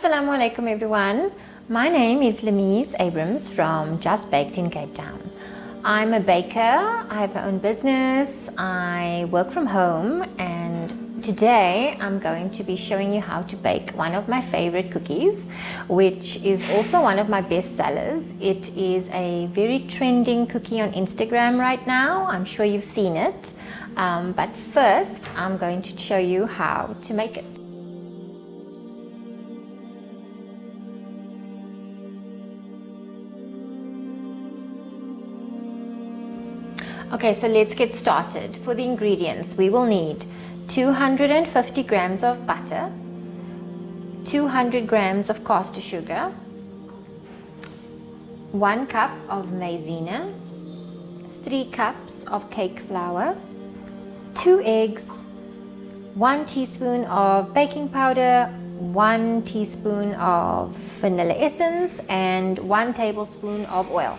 Assalamu alaikum everyone. My name is Lemise Abrams from Just Baked in Cape Town. I'm a baker, I have my own business, I work from home, and today I'm going to be showing you how to bake one of my favorite cookies, which is also one of my best sellers. It is a very trending cookie on Instagram right now. I'm sure you've seen it. But first I'm going to show you how to make it. Okay, so let's get started. For the ingredients, we will need 250 grams of butter, 200 grams of caster sugar, 1 cup of maizena, 3 cups of cake flour, 2 eggs, 1 teaspoon of baking powder, 1 teaspoon of vanilla essence, and 1 tablespoon of oil.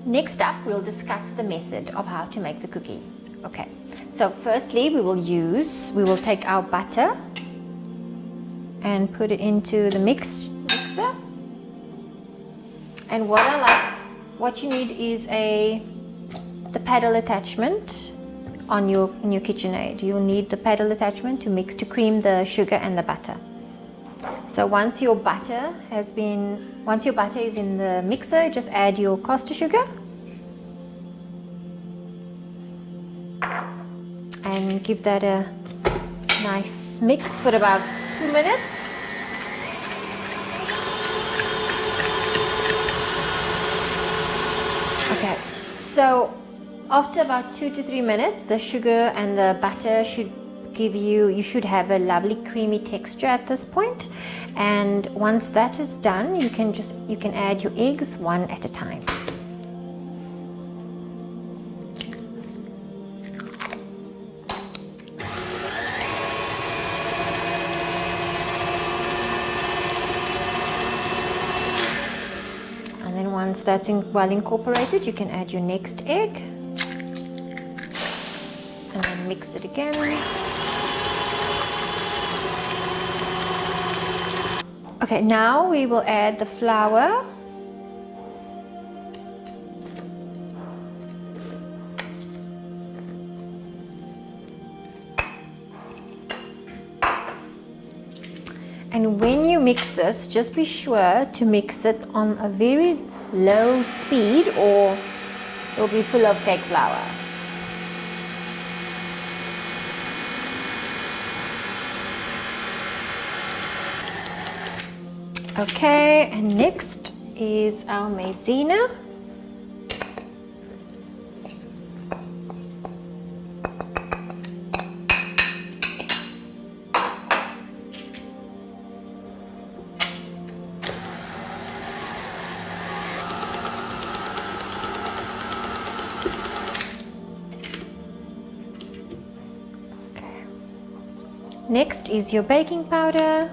Next up, we'll discuss the method of how to make the cookie. Okay, so firstly we will take our butter and put it into the mixer. And what you need is the paddle attachment in your KitchenAid. You'll need the paddle attachment to cream the sugar and the butter. So once your butter is in the mixer, just add your caster sugar and give that a nice mix for about 2 minutes. Okay, so after about 2 to 3 minutes, the sugar and the butter you should have a lovely creamy texture at this point. And once that is done, you can add your eggs one at a time. And then once that's well incorporated, you can add your next egg and then mix it again. Okay, now we will add the flour. And when you mix this, just be sure to mix it on a very low speed or it will be full of cake flour. Okay, and next is our maizena. Okay. Next is your baking powder.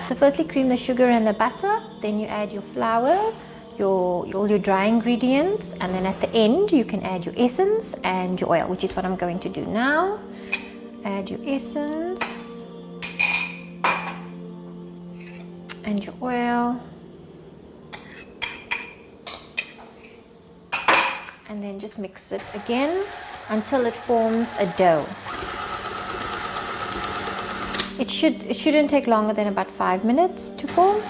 So firstly cream the sugar and the butter, then you add your flour, all your dry ingredients, and then at the end you can add your essence and your oil, which is what I'm going to do now. Add your essence and your oil, and then just mix it again until it forms a dough. It shouldn't take longer than about 5 minutes to form.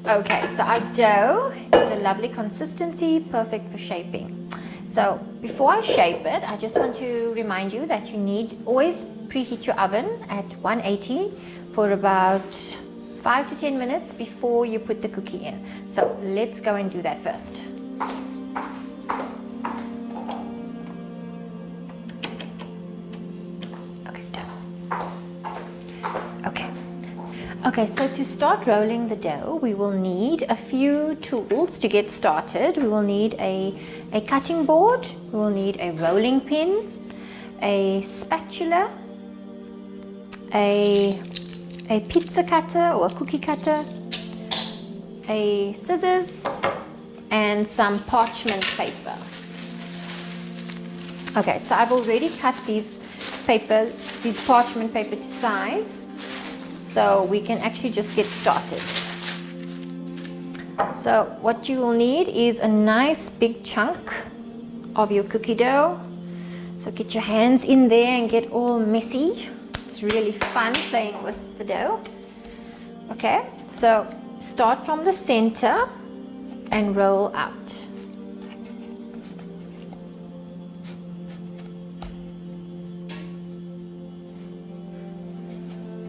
Okay, so our dough is a lovely consistency, perfect for shaping. So before I shape it, I just want to remind you that you always preheat your oven at 180 for about 5 to 10 minutes before you put the cookie in. So let's go and do that first. Okay, done. Okay, so to start rolling the dough, we will need a few tools to get started. We will need a cutting board, we will need a rolling pin, a spatula, a pizza cutter or a cookie cutter, a scissors, and some parchment paper. Okay, so I've already cut these parchment paper to size, so we can actually just get started. So what you will need is a nice big chunk of your cookie dough. So get your hands in there and get all messy. It's really fun playing with the dough. Okay, so start from the center and roll out.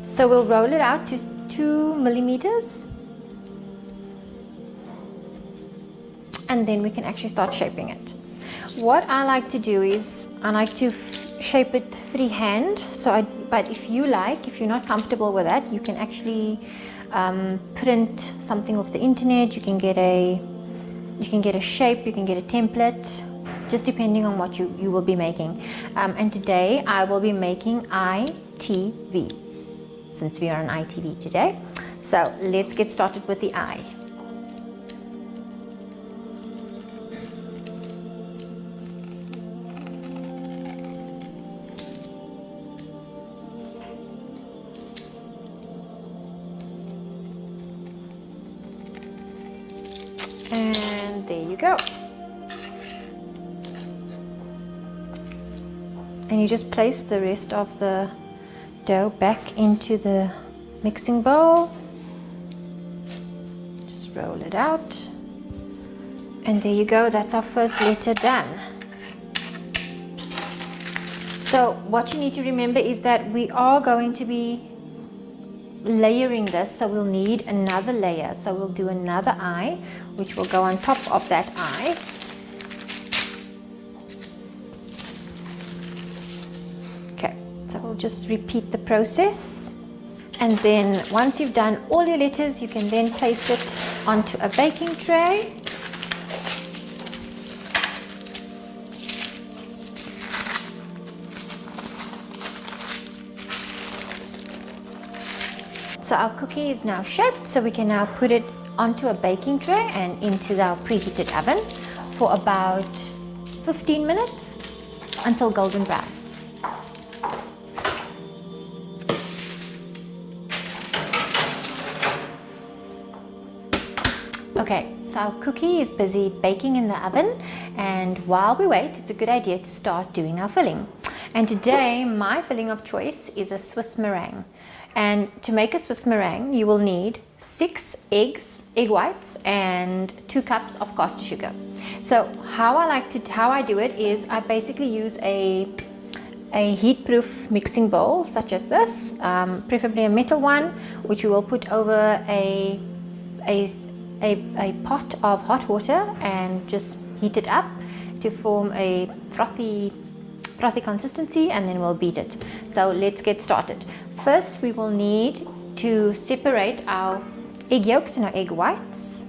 So we'll roll it out to 2 millimeters, and then we can actually start shaping it. What I like to do is I like to shape it freehand. But if you're not comfortable with that, you can actually print something off the internet. You can get a shape, you can get a template, just depending on what you will be making. And today I will be making ITV, since we are on ITV today. So let's get started with the eye. And there you go. And you just place the rest of the dough back into the mixing bowl. Just roll it out. And there you go, that's our first letter done. So what you need to remember is that we are going to be layering this, so we'll need another layer. So we'll do another eye, which will go on top of that eye. Okay, so we'll just repeat the process, and then once you've done all your letters, you can then place it onto a baking tray. So our cookie is now shaped, so we can now put it onto a baking tray and into our preheated oven for about 15 minutes until golden brown. Okay, so our cookie is busy baking in the oven, and while we wait, it's a good idea to start doing our filling. And today, my filling of choice is a Swiss meringue. And to make a Swiss meringue, you will need 6 egg whites, and 2 cups of caster sugar. So how I do it is I basically use a heat-proof mixing bowl such as this, preferably a metal one, which you will put over a pot of hot water and just heat it up to form a frothy consistency, and then we'll beat it. So let's get started. First, we will need to separate our egg yolks and our egg whites.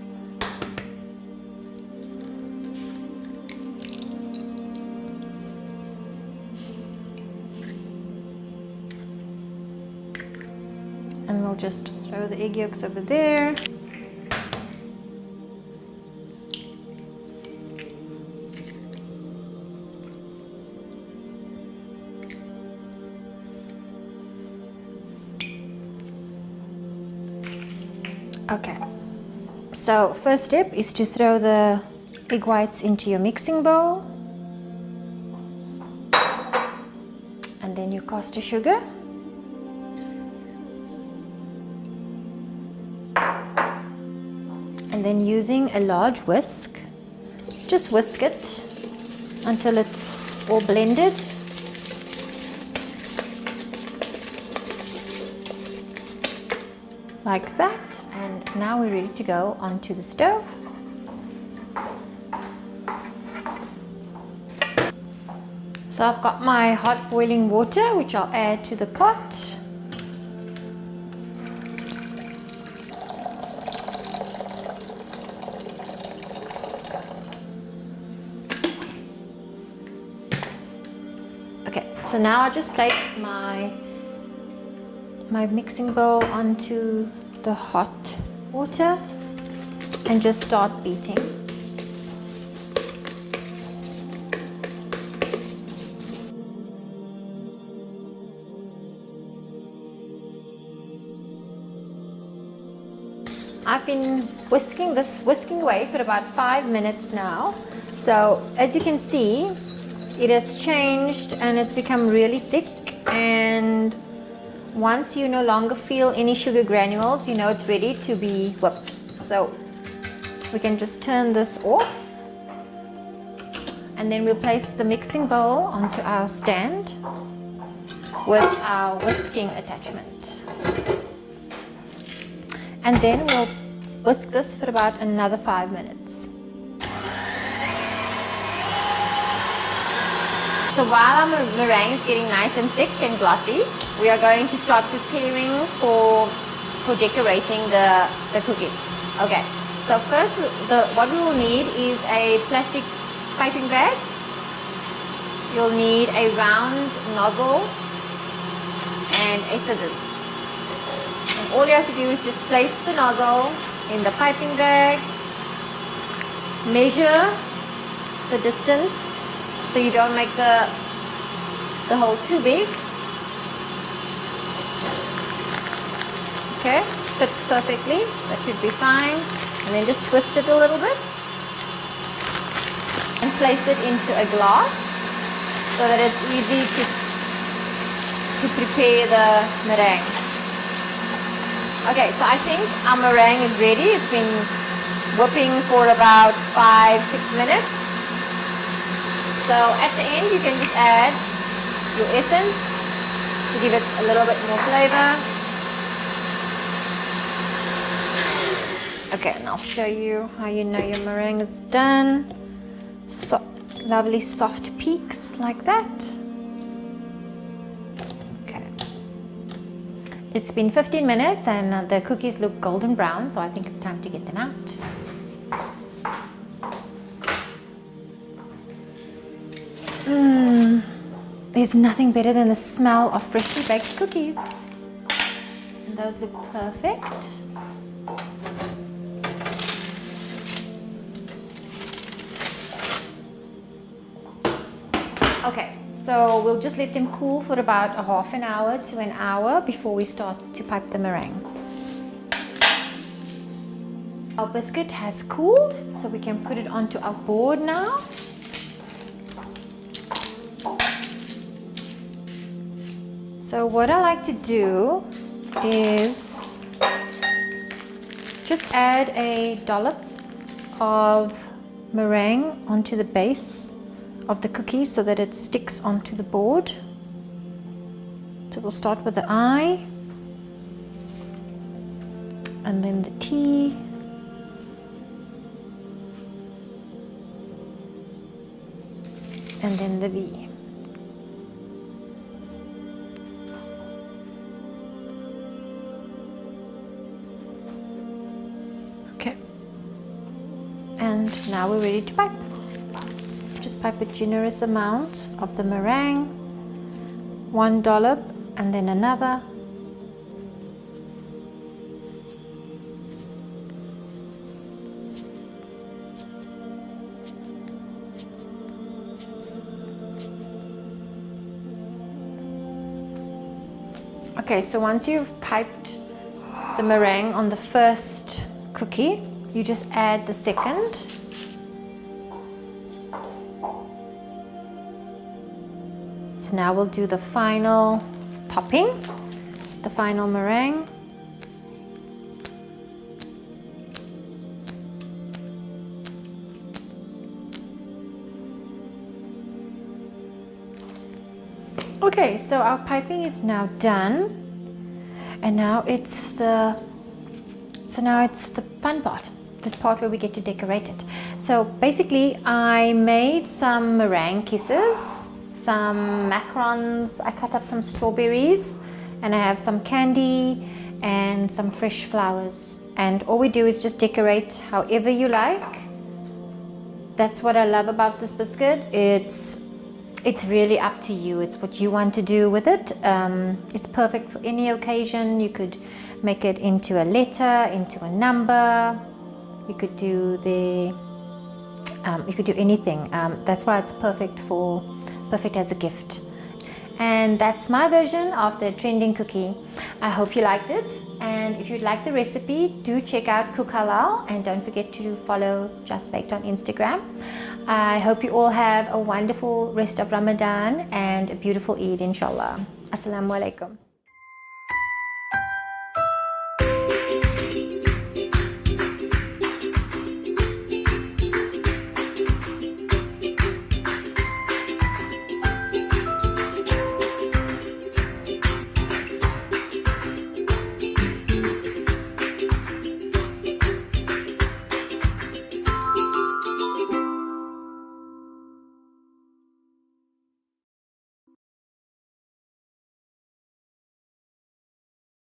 And we'll just throw the egg yolks over there. Okay, so first step is to throw the egg whites into your mixing bowl, and then your caster sugar, and then using a large whisk, just whisk it until it's all blended. Like that. And now we're ready to go onto the stove. So I've got my hot boiling water, which I'll add to the pot. Okay, so now I just place my mixing bowl onto the hot water. and just start beating. I've been whisking away for about 5 minutes now. So as you can see, it has changed and it's become really thick, and once you no longer feel any sugar granules, you know it's ready to be whipped. So we can just turn this off, and then we'll place the mixing bowl onto our stand with our whisking attachment. And then we'll whisk this for about another 5 minutes. So while our meringue is getting nice and thick and glossy, we are going to start preparing for decorating the cookie. Okay, so first what we will need is a plastic piping bag. You'll need a round nozzle and a scissors. And all you have to do is just place the nozzle in the piping bag, measure the distance so you don't make the hole too big. Okay, fits perfectly, that should be fine. And then just twist it a little bit and place it into a glass so that it's easy to prepare the meringue. Okay, so I think our meringue is ready. It's been whipping for about 5-6 minutes. So at the end you can just add your essence to give it a little bit more flavor. Okay, and I'll show you how you know your meringue is done. Lovely soft peaks like that. Okay. It's been 15 minutes and the cookies look golden brown, so I think it's time to get them out. There's nothing better than the smell of freshly baked cookies. And those look perfect. Okay, so we'll just let them cool for about a half an hour to an hour before we start to pipe the meringue. Our biscuit has cooled, so we can put it onto our board now. So what I like to do is just add a dollop of meringue onto the base of the cookie so that it sticks onto the board. So we'll start with the I, and then the T, and then the V. Okay, and now we're ready to pipe. Just pipe a generous amount of the meringue, one dollop and then another. Okay, so once you've piped the meringue on the first cookie, you just add the second. So now we'll do the final topping, the final meringue. Okay, so our piping is now done, and now it's the fun part, the part where we get to decorate it. So basically, I made some meringue kisses, some macarons, I cut up some strawberries, and I have some candy and some fresh flowers. And all we do is just decorate however you like. That's what I love about this biscuit. It's really up to you. It's what you want to do with it. It's perfect for any occasion. You could make it into a letter, into a number, You could do anything. That's why it's perfect as a gift. And that's my version of the trending cookie. I hope you liked it, and if you'd like the recipe, do check out Cook Halal, and don't forget to follow Just Baked on Instagram. I hope you all have a wonderful rest of Ramadan and a beautiful Eid, inshallah. Assalamu alaikum.